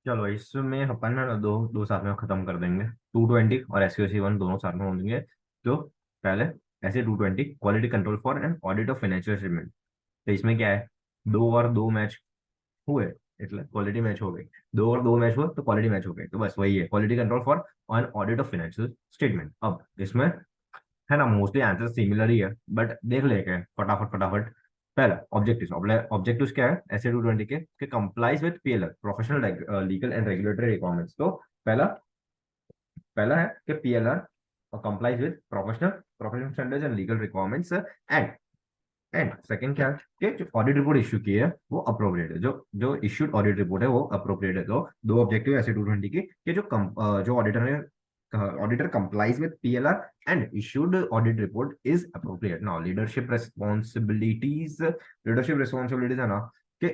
चलो इसमें अपन ना दो दो साथ में खत्म कर देंगे। 220 और एसक्यूसी वन दोनों साथ में होंगे। तो पहले ऐसे 220 quality control for and audit of financial statement. तो इसमें क्या है, दो और दो मैच हुए, એટલે क्वालिटी मैच हो गई। दो और दो मैच हुए तो क्वालिटी मैच हो गई, तो बस वही है quality control for on audit of financial statement. अब इसमें है ना मोस्टली आंसर सिमिलर ही है, बट देख लेते हैं फटाफट फटाफट। पहला ऑब्जेक्टिव्स क्या है ऐसे 220 के complies with PLR professional legal and regulatory requirements. तो पहला पहला है कि PLR complies with professional standards and legal requirements and second क्या है कि जो ऑडिट रिपोर्ट इश्यू की है वो अप्रोप्रिएट है, जो जो इश्यूड ऑडिट रिपोर्ट है वो अप्रोप्रिएट है। तो दो ऑब्जेक्टिव ऐसे 220 की कि जो ऑडिटर ने auditor complies with PLR and issued audit report is appropriate. Now leadership responsibilities है ना कि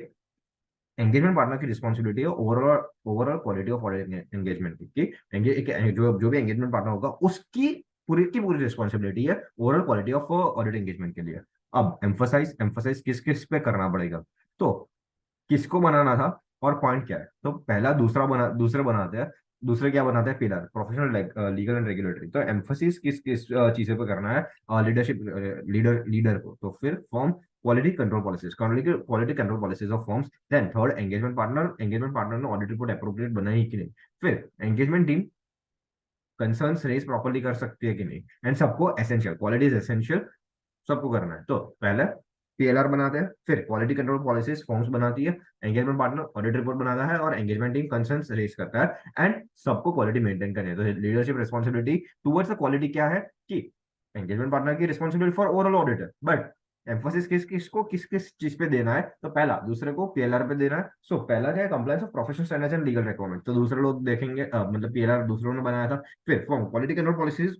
एंगेजमेंट पार्टनर की रिस्पॉन्सिबिलिटी है overall overall quality of audit engagement की। जो भी एंगेजमेंट पार्टनर होगा उसकी पूरी रिस्पॉन्सिबिलिटी है overall quality of audit engagement के लिए। अब एम्फोसाइज एम्फोसाइज किस किस पे करना पड़ेगा, तो किसको बनाना था और पॉइंट क्या है। तो पहला दूसरे बनाते हैं। दूसरे क्या बनाते हैं, pillar professional legal and regulatory. तो एम्फोसिस किस किस चीजों पे करना है, लीडरशिप लीडर को। तो फिर firm quality control policies of firms. Then third engagement partner ने ऑडिट रिपोर्ट अप्रोप्रिएट बनाई कि नहीं। फिर engagement team concerns raise properly कर सकती है कि नहीं। एंड सबको एसेंशियल क्वालिटी इज एसेंशियल, सबको करना है। तो पहले पीएलआर बनाते हैं, फिर क्वालिटी कंट्रोल पॉलिसीज फॉर्म्स बनाती है, एंगेजमेंट पार्टनर ऑडिट रिपोर्ट बनाता है और एंगेजमेंट टीम कंसर्न्स रेज करता है एंड सबको क्वालिटी मेंटेन करनी है। तो leadership responsibility towards the quality क्या है कि एंगेजमेंट पार्टनर की रिस्पॉन्सिबिलिटी फॉर ओवरऑल ऑडिट है, बट एम्फोसिस किस किस चीज पे देना है। तो पहला दूसरे को पीएलआर पे देना है। सो पहला क्या है, compliance of professional standards and legal requirement. तो दूसरे लोग देखेंगे, मतलब पीएलआर दूसरों ने बनाया था। फिर फॉर्म क्वालिटी कंट्रोल पॉलिसीज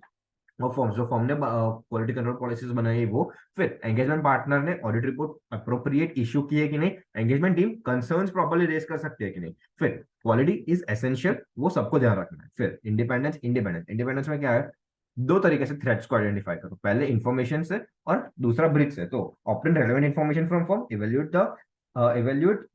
और फॉर्म्स, जो फॉर्म ने क्वालिटी कंट्रोल पॉलिसीज बनाई वो। फिर एंगेजमेंट पार्टनर ने ऑडिट रिपोर्ट अप्रोप्रिएट इश्यू की है कि नहीं, engagement team concerns properly raise कर सकती है कि नहीं। फिर क्वालिटी इज एसेंशियल, वो सबको ध्यान रखना है। फिर इंडिपेंडेंस में क्या है, दो तरीके से थ्रेड्स को आइडेंटिफाई करो, पहले इंफॉर्मेशन से और दूसरा ब्रिज से। तो obtain relevant information from firm, evaluate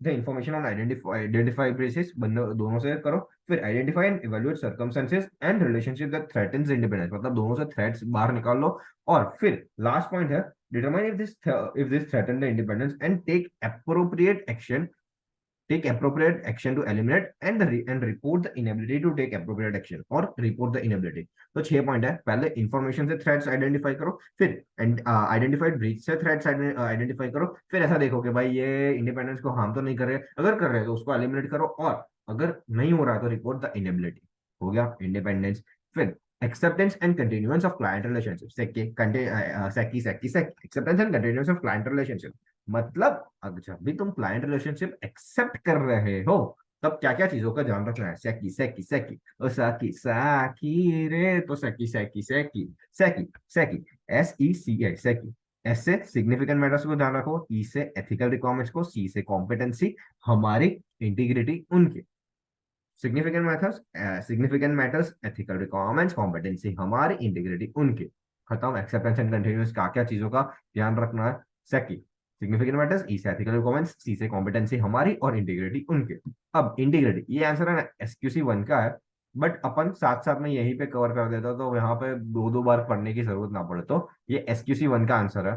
the information on identify basis, दोनों से करो। फिर identify and evaluate circumstances and relationship that threatens independence, मतलब दोनों से थ्रेट्स बाहर निकाल लो। और फिर लास्ट पॉइंट है, determine if this threaten the independence and take appropriate action to eliminate and report the inability to take appropriate action और रिपोर्ट द इनएबिलिटी। तो 6 पॉइंट है, पहले इंफॉर्मेशन से थ्रेट्स आइडेंटिफाई करो, फिर आइडेंटिफाइड ब्रीच से threats identify करो। फिर ऐसा देखो कि भाई ये इंडिपेंडेंस को हार्म तो नहीं कर रहे, अगर कर रहे हैं तो उसको एलिमिनेट करो, और अगर नहीं हो रहा तो रिपोर्ट द इनएबिलिटी। हो गया इंडिपेंडेंस। फिर acceptance and continuance of client relationship, acceptance and continuance of client relationship. मतलब अब जब भी तुम क्लाइंट रिलेशनशिप एक्सेप्ट कर रहे हो तब क्या क्या चीजों का ध्यान रखना है। सेकी सेकी सेकी ओ साकी साकी रे, तो सेकी सेकी सेकी सेकी सेकी SECI सेकी। एस से सिग्निफिकेंट मैटर्स को ध्यान रखो, ई से एथिकल रिक्वायरमेंट्स को, सी से कॉम्पिटेंसी हमारी, इंटीग्रिटी उनकी। Significant matters ethical requirements competency हमारी, इंटीग्रिटी उनकी। खत्म। एक्सेप्टेंस एंड कंटिन्यूस क्या क्या चीजों का ध्यान रखना है। सेकी सिग्निफिकेंट मैटर्स, ई से एथिकल रिक्वायरमेंट्स, सी से कॉम्पिटेंसी हमारी और इंटीग्रिटी उनके। अब इंटीग्रिटी ये आंसर है ना SQC 1 का है, बट अपन साथ साथ में यहीं पे कवर कर देता तो यहाँ पे दो दो बार पढ़ने की जरूरत ना पड़े। तो ये SQC 1 का आंसर है,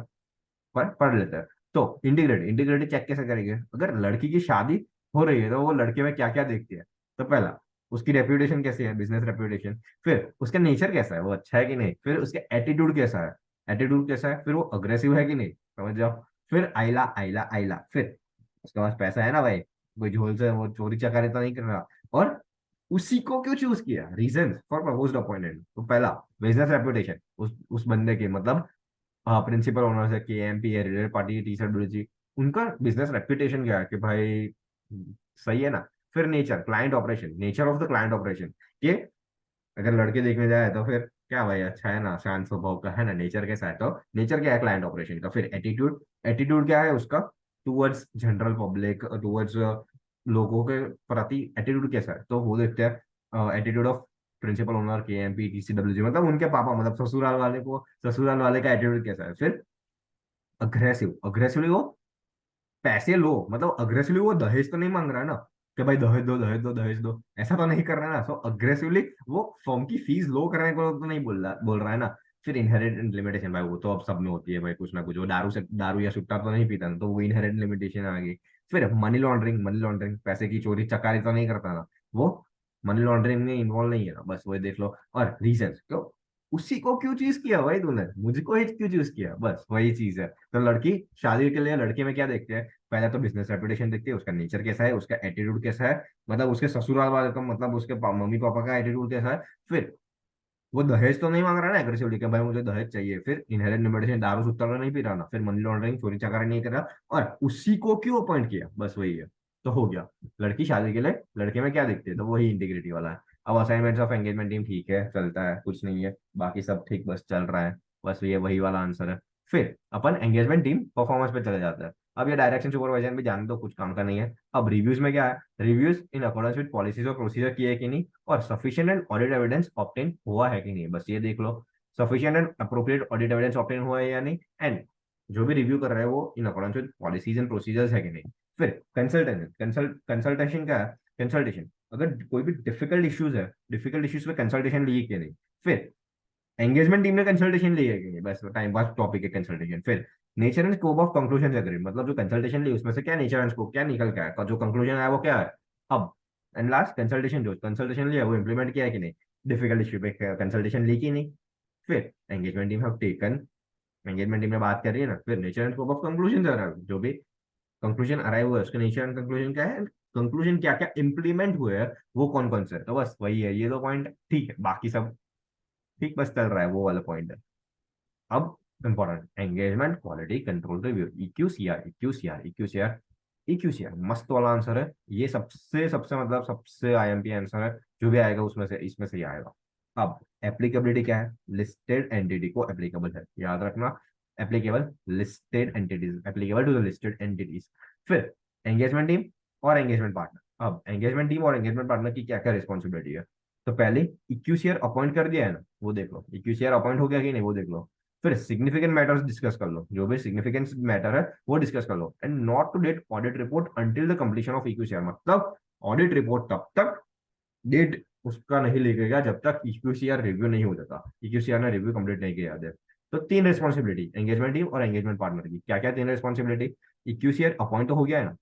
पर पढ़ लेते हैं। तो इंटीग्रिटी चेक कैसे करेंगे, अगर लड़की की शादी हो रही है तो वो लड़के में क्या क्या देखती है। तो पहला उसकी रेप्यूटेशन कैसी है, बिजनेस रेप्यूटेशन। फिर उसका नेचर कैसा है, वो अच्छा है कि नहीं। फिर उसका एटीट्यूड कैसा है। फिर वो अग्रेसिव है कि नहीं, समझ जाओ। फिर आइला आइला आइला, फिर उसके पास पैसा है ना भाई, कोई झोल से वो चोरी चकारी तो नहीं कर रहा। और उसी को क्यों चूज किया, रीजन फॉर प्रपोज्ड अपॉइंटमेंट। तो पहला बिजनेस रेप्यूटेशन, उस बंदे की, मतलब हाँ प्रिंसिपल ओनर है, KMP है, रिलेटेड पार्टी, टी शर्ट जी, उनका बिजनेस रेप्यूटेशन क्या है कि भाई सही है ना। फिर nature of the client operation, कि अगर लड़के देखने जाए तो फिर क्या भाई अच्छा है ना, शांत स्वभाव का है ना, नेचर कैसा है। तो नेचर क्या है क्लाइंट ऑपरेशन का। फिर एटीट्यूड क्या है उसका टूवर्ड्स जनरल पब्लिक, टूवर्ड्स लोगों के प्रति एटीट्यूड कैसा है। तो वो देखते हैं attitude of principal owner, KMP, TCWG, मतलब उनके पापा, मतलब ससुराल वाले का एटीट्यूड कैसा है। फिर अग्रेसिवली वो पैसे लो, मतलब अग्रेसिवली वो दहेज तो नहीं मांग रहा है ना, कि भाई दहेज दो दहेज दो दहेज दो, ऐसा तो नहीं कर रहा है ना। सो अग्रेसिवली वो फर्म की फीस लो करने को तो नहीं बोल रहा है ना। फिर इनहेरेंट लिमिटेशन, भाई वो तो अब सब में होती है भाई, कुछ ना कुछ। वो दारू या सुट्टा तो नहीं पीता ना, तो वो इनहेरेंट लिमिटेशन आ गई। फिर मनी लॉन्ड्रिंग पैसे की चोरी चकारी तो नहीं करता ना, वो मनी लॉन्ड्रिंग में इन्वॉल्व नहीं है ना, बस वही देख लो। और रीजन क्यों, उसी को क्यों चूज किया भाई तूने, मुझको ही क्यों चूज किया, बस वही चीज है। तो लड़की शादी के लिए लड़के में क्या देखते हैं, पहले तो बिजनेस रेपुटेशन देखती है, उसका नेचर कैसा है, उसका एटीट्यूड कैसा है, मतलब उसके ससुराल वाले का, मतलब उसके मम्मी पापा का एटीट्यूड कैसा है। फिर वो दहेज तो नहीं मांग रहा ना एग्रेसिवली कि भाई मुझे दहेज चाहिए, फिर इनहेरेंट लिमिटेशन, दारू सुत्ता तो नहीं पी रहा ना, फिर मनी लॉन्ड्रिंग चोरी चकारी नहीं कर रहा, और उसी को क्यों अपॉइंट किया, बस वही है। तो हो गया। लड़की शादी के लिए लड़के में क्या दिखती है, तो वही इंटीग्रिटी वाला है। अब असाइनमेंट्स ऑफ एंगेजमेंट टीम ठीक है, चलता है, कुछ नहीं है, बाकी सब ठीक बस चल रहा है, बस ये वही वाला आंसर है। फिर अपन एंगेजमेंट टीम परफॉर्मेंस पे चले जाते हैं। अब ये डायरेक्शन सुपरवाइजर भी जान दो, कुछ काम का नहीं है। अब रिव्यूज में क्या है, reviews in accordance with policies और प्रोसीजर किए कि नहीं, और sufficient and audit evidence obtain हुआ है कि नहीं, बस ये देख लो। Sufficient and appropriate audit evidence obtain हुआ है या नहीं, एंड जो भी रिव्यू कर रहे हैं वो इन accordance with policies and procedures है कि नहीं। फिर कंसल्टेशन क्या है, कंसल्टेशन अगर कोई भी डिफिकल्ट इश्यूज है, डिफिकल्ट इश्यूज पे कंसल्टेशन ली कि नहीं। फिर एंगेजमेंट टीम ने कंसल्टेशन ली है कि नहीं, बस टाइम पास टॉपिक है कंसल्टेशन। फिर nature and scope of conclusion agreed, मतलब जो कंसल्टेशन ली उसमें से क्या नेचर एंड स्कोप क्या निकल के आया, जो कंक्लूजन आया वो क्या है। अब एंड लास्ट कंसल्टेशन, जो कंसल्टेशन लिया वो इंप्लीमेंट किया है कि नहीं, डिफिकल्ट इश्यू पे कंसल्टेशन ली कि नहीं। फिर एंगेजमेंट टीम ने बात कर रही है ना, फिर nature and scope of conclusion, जो भी कंक्लूजन अराइव हुआ है उसके नेचर एंड कंक्लूजन क्या है, कंक्लूजन क्या क्या इंप्लीमेंट हुए हैं वो कौन कौन से है, तो बस वही है, ये दो पॉइंट ठीक है, बाकी सब ठीक बस चल रहा है, वो वाला पॉइंट है। अब important engagement quality control review, EQ C R मस्त वाला आंसर है। ये सबसे सबसे मतलब सबसे आईएमपी आंसर है, जो भी आएगा उसमें से इसमें से ही आएगा। अब एप्लीकेबिलिटी क्या है, लिस्टेड एंटिटी को एप्लीकेबल है, याद रखना। Applicable listed entities, applicable to the listed entities. फिर एंगेजमेंट टीम और एंगेजमेंट पार्टनर, अब एंगेजमेंट टीम और एंगेजमेंट पार्टनर की क्या क्या रिस्पॉन्सिबिलिटी है। तो पहले इक्यूसीआर अपॉइंट कर दिया है ना, वो देख लो, इक्यूसीआर अपॉइंट हो गया कि नहीं वो देख लो। फिर सिग्निफिकेंट मैटर्स डिस्कस कर लो, जो भी सिग्निफिकेंट मैटर है वो डिस्कस कर लो, and not to date audit report until the completion of EQCR, मतलब ऑडिट रिपोर्ट तब तक डेट उसका नहीं लिखेगा जब तक इक्यूसीआर रिव्यू नहीं हो जाता, इक्यूसीआर ने रिव्यू कंप्लीट नहीं किया है। तो तीन रिस्पॉन्सिबिलिटी एंगेजमेंट टीम और एंगेजमेंट पार्टनर की, क्या क्या तीन रिस्पॉन्सिबिलिटी, इक्यूसीआर अपॉइंट तो हो गया है ना,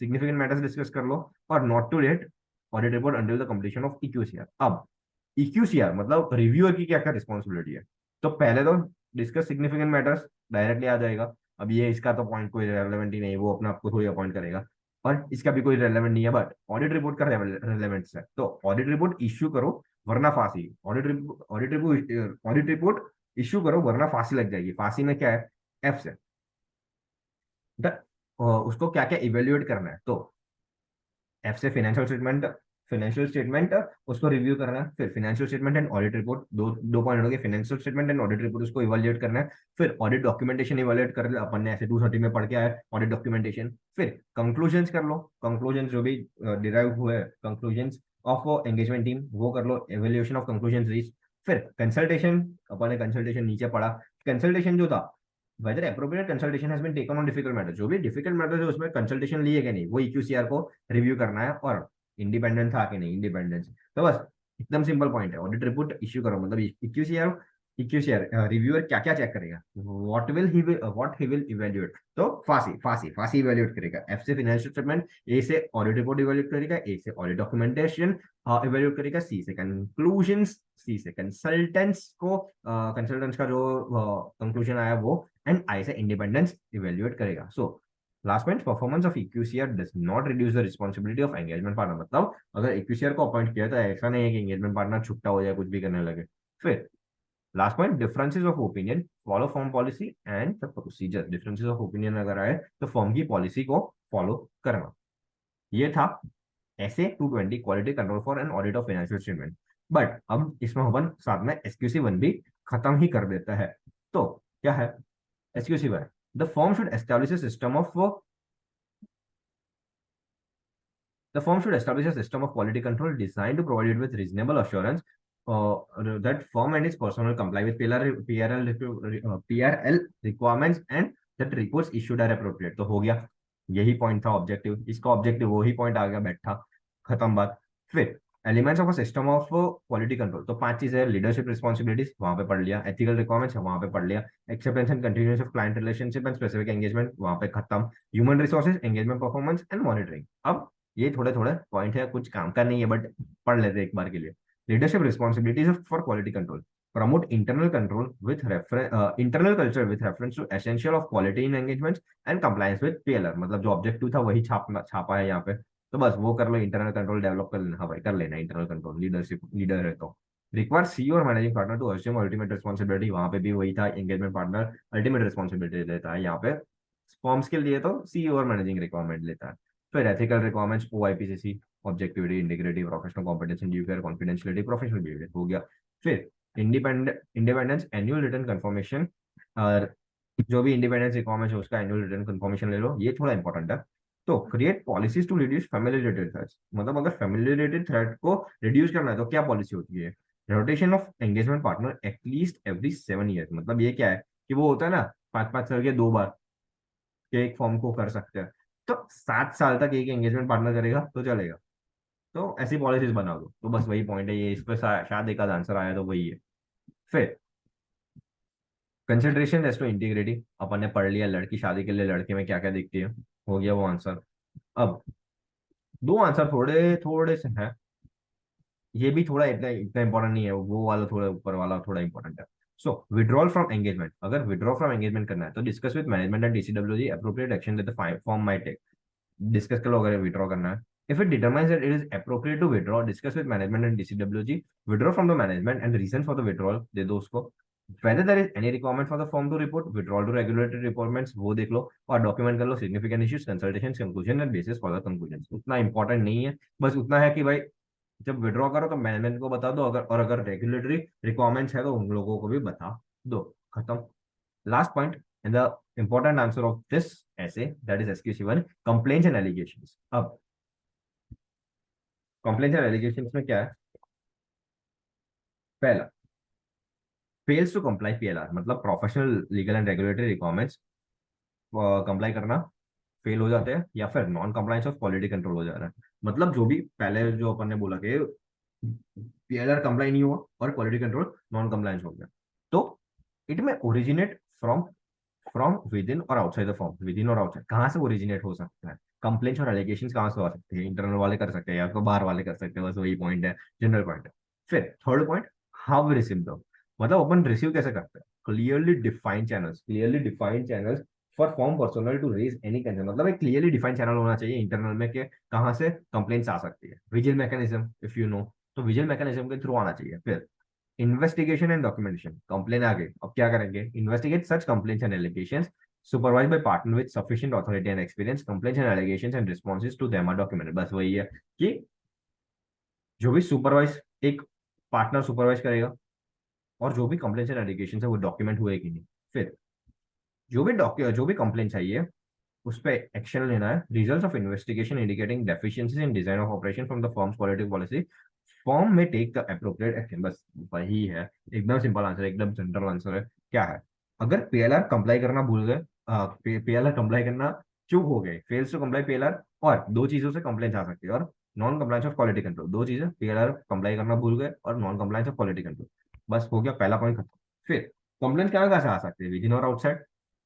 सिग्निफिकेंट मैटर्स डिस्कस कर लो, और not to date audit report until the completion of EQCR. अब इक्यूसीआर मतलब रिव्यूअर की क्या क्या रिस्पॉन्सिबिलिटी है। तो पहले तो डिस्कस सिग्निफिकेंट मैटर्स डायरेक्टली आ जाएगा। अब ये इसका तो पॉइंट कोई रेलेवेंट ही नहीं, वो अपना आपको थोड़ी अपॉइंट करेगा, और इसका भी कोई रेलेवेंट नहीं है, बट ऑडिट रिपोर्ट का रेलेवेंस है, तो ऑडिट रिपोर्ट इश्यू करो वरना फांसी, ऑडिट रिपोर्ट इश्यू करो वरना फांसी लग जाएगी। फांसी में क्या है, एफ से उसको क्या क्या इवेल्युएट करना है, तो एफ से फाइनेंशियल स्टेटमेंट उसको रिव्यू करना है। फिर financial statement and audit report, दो दो पॉइंट हो गए, financial statement and audit report उसको इवेल्युएट करना है। फिर ऑडिट डॉक्यूमेंटेशन इवेल्युएट कर ले, अपन ने ऐसे 230 में पढ़ के आया ऑडिट डॉक्यूमेंटेशन। फिर कंक्लूजन्स कर लो, कंक्लूजन जो भी डिराइव हुए कंक्लूजन्स ऑफ एंगेजमेंट टीम वो कर लो, एवेल्युएशन ऑफ कंक्लूजन रीच। फिर कंसल्टेशन, अपन ने कंसल्टेशन नीचे पढ़ा, कंसल्टेशन जो था whether appropriate consultation has been taken on difficult matters, जो भी डिफिकल्ट मैटर्स है उसमें कंसल्टेशन लिए कि नहीं, वो इक्यूसीआर को रिव्यू करना है, और इंडिपेंडेंट था कि नहीं, इंडिपेंडेंस। तो बस एकदम सिंपल पॉइंट है, ऑडिट रिपोर्ट इश्यू करो मतलब इक्यूसीआर रिव्यूअर क्या क्या चेक करेगा, व्हाट ही विल इवेल्युएट, तो फांसी फांसी फांसी इवेल्युएट करेगा। एफ से फाइनेंशियल स्टेटमेंट, ए से ऑडिट रिपोर्ट इवेल्युएट करेगा, ए से ऑडिट डॉक्यूमेंटेशन इवेल्युएट करेगा, सी से कंक्लूजन्स, सी से कंसल्टेंट्स का जो कंक्लूजन आया वो, एंड आई से इंडिपेंडेंस इवेल्युएट करेगा। So last point, performance of EQCR does not reduce the responsibility of engagement partner, मतलब अगर इक्यूसीआर को अपॉइंट किया तो ऐसा नहीं है कि एंगेजमेंट पार्टनर छुट्टा हो जाए कुछ भी करने लगे। फिर last point, differences of opinion follow form policy and the procedure, differences of opinion अगर आए तो फॉर्म की पॉलिसी को फॉलो करना। ये था ऐसे 220 quality control for an audit of financial statement. But अब इसमें अपन साथ में एसक्यूसी वन भी खत्म ही कर देता है। तो क्या है SQC one, the form should establish a system of The firm should establish a system of quality control designed to provide it with reasonable assurance that firm and its personnel comply with PRL requirements and that reports issued are appropriate। तो हो गया, यही point था objective, इसका objective वही point आ गया बैठा। खत्म बात। फिर elements of a system of quality control, तो पांच चीजें है, लीडरशिप रिस्पॉन्सिबिलिटीज वहां पे पढ़ लिया, एथिकल रिक्वायरमेंट्स वहां पे पढ़ लिया, acceptance and continuous of client relationship and specific engagement वहां पे खत्म, human resources engagement performance and monitoring. अब ये थोड़े थोड़े पॉइंट है, कुछ काम का नहीं है, बट पढ़ लेते एक बार के लिए। Leadership responsibilities for quality control, promote internal control with internal culture with reference to essential of quality in engagements and compliance with PLR, मतलब जो ऑब्जेक्टिव था वही छापा है यहाँ पे। तो बस वो कर लो, इंटरनल कंट्रोल डेवलप कर लेना। हाँ भाई, कर लेना इंटरनल कंट्रोल, लीडरशिप लीडर है तो। रिक्वायर सी और managing partner to assume ultimate responsibility, वहां पे भी वही था, एंगेजमेंट पार्टनर अल्टीमेट रिस्पॉन्सिबिलिटी लेता है यहाँ पे। फॉर्म्स के लिए तो सीईओ और मैनेजिंग रिक्वायरमेंट लेता है। फिर ethical requirements OIPCC, objectivity, integrity, professional competence, due confidentiality, professional behaviour हो गया। फिर इंडिपेंडेंस एनुअल रिटर्न कंफर्मेशन, और जो भी इंडिपेंडेंस रिक्वायरमेंट है उसका एनुअल रिटर्न कंफर्मेशन ले लो, ये थोड़ा इंपॉर्टेंट है। तो create policies to reduce familiarity threats, मतलब अगर फेमिलियरिटी थ्रेट को रिड्यूस करना है तो क्या पॉलिसी होती है? Rotation of engagement partner at least every 7 year, मतलब ये क्या है कि वो होता है ना 5-5 साल के 2 बार के एक फॉर्म को कर सकते हैं, तो 7 साल तक एक एंगेजमेंट पार्टनर करेगा तो चलेगा। तो ऐसी पॉलिसीज बना दो। तो बस वही पॉइंट है ये, इस पर शायद एक आध आंसर आया तो वही है। फिर कंसिडरेशन एज टू इंटीग्रिटी, अपन ने पढ़ लिया लड़की शादी के लिए लड़के में क्या क्या दिखती है, हो गया वो आंसर। अब दो आंसर थोड़े थोड़े से हैं, ये भी थोड़ा इतना इतना इंपॉर्टेंट नहीं है, वो वाला थोड़ा ऊपर वाला थोड़ा इंपॉर्टेंट है। सो विड्रॉल फ्रॉम एंगेजमेंट, अगर विड्रॉ फ्रॉम एंगेजमेंट करना है तो discuss with management and DCWG appropriate action that the firm might take. Discuss कर लो अगर विड्रॉ करना है। If it determines that it is appropriate to withdraw, discuss with management and DCWG, withdraw from the management and reason for the withdrawal दे दो उसको। whether there is any requirement for the firm to report withdrawal to regulatory requirements, वो देख लो और document कर लो, significant issues consultation conclusion and basis for the conclusion. उतना important नहीं है, बस उतना है कि भाई जब विड्रॉ करो तो मैनेजमेंट को बता दो, अगर और अगर रेगुलेटरी रिक्वायरमेंट्स है तो उन लोगों को भी बता दो। खत्म। Last point in the important answer of this ऐसे, that is SQC1, complaints and allegations. अब कंप्लेंट्स एंड एलिगेशंस में क्या है? पहला, फेल्स टू कंप्लाई PLR, मतलब professional legal and regulatory requirements comply करना फेल हो जाते हैं, या फिर non compliance of quality control हो जा रहा है। मतलब जो भी पहले जो अपन ने बोला कि PLR कंप्लाई नहीं हुआ और क्वालिटी कंट्रोल नॉन कंप्लायंस हो गया, तो it may originate from from within और outside the firm. Within और आउटसाइड कहाँ से ओरिजिनेट हो सकता है? कंप्लेंट्स और एलिगेशंस कहाँ से हो सकते हैं? इंटरनल वाले कर सकते हैं या तो बाहर वाले कर सकते हैं, बस वही पॉइंट है, जनरल पॉइंट है। फिर third point, how we receive दो, मतलब अपन रिसीव कैसे करते हैं? Clearly defined channels for firm personnel to raise any concern, मतलब एक क्लियरली डिफाइंड चैनल होना चाहिए इंटरनल में कि कहाँ से कंप्लेंट्स आ सकती है। Vigil mechanism if you know, तो विजिल मैकेनिज्म के थ्रू आना चाहिए। फिर इन्वेस्टिगेशन एंड डॉक्यूमेंटेशन, कंप्लेन आ गई, अब क्या करेंगे? Investigate such complaints and allegations supervised by partner with sufficient authority and experience, complaints and allegations and responses to them are documented। बस वही है कि जो भी सुपरवाइज एक पार्टनर सुपरवाइज करेगा और जो भी कंप्लेंट्स एंड एलिगेशन है वो डॉक्यूमेंट हुए कि नहीं। फिर जो भी कंप्लेंट चाहिए उस पर एक्शन लेना है। Results of investigation indicating deficiencies in design of operation from the firms quality policy, form में टेक द अप्रोप्रिएट एक्शन। बस वही है, एकदम सिंपल आंसर, एकदम जनरल आंसर है। क्या है? अगर PLR कंप्लाई करना भूल गए, PLR कंप्लाई करना चूक हो गए, फेल्स टू कंप्लाई PLR, और दो चीजों से कंप्लेंट आ सकती है, और non compliance of quality control, दो चीजें, PLR कंप्लाई करना भूल गए और non compliance of quality control. बस हो गया पहला पॉइंट खत्म। फिर कंप्लेंट कहाँ कहाँ से आ सकती है? विद इन और आउटसाइड,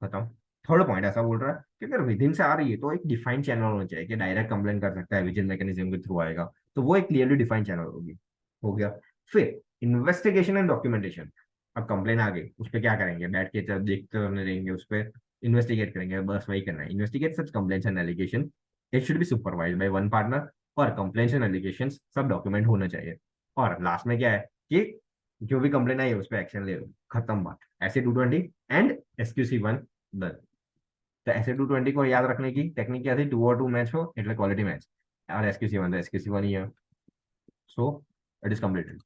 खत्म। थर्ड पॉइंट ऐसा बोल रहा है कि अगर विद इन से आ रही है तो एक डिफाइंड चैनल होना चाहिए कि डायरेक्ट कंप्लेंट कर सकता है, विजिल मैकेनिज्म के थ्रू आएगा, तो वो एक क्लियरली डिफाइंड चैनल होगी। हो गया। फिर इन्वेस्टिगेशन एंड डॉक्यूमेंटेशन, अब कंप्लेन आ गई, उस पर क्या करेंगे? बैठ के जब देखते रहने देंगे, उस पर इन्वेस्टिगेट करेंगे, बस वही करना है। Investigate such complaints and allegation, it should be supervise by one partner, और कंप्लेंट्स एंड एलिगेशन सब डॉक्यूमेंट होना चाहिए। और लास्ट में क्या है कि जो भी कंप्लेन आई है उस पर एक्शन ले लो, खत्म बात। ऐसे 220 एंड SQC1 डन। तो ऐसे 220 को याद रखने की टेक्निक क्या थी? 2 और 2 मैच हो એટલે क्वालिटी मैच, और SQC1 तो SQC1 ही है। So it is completed.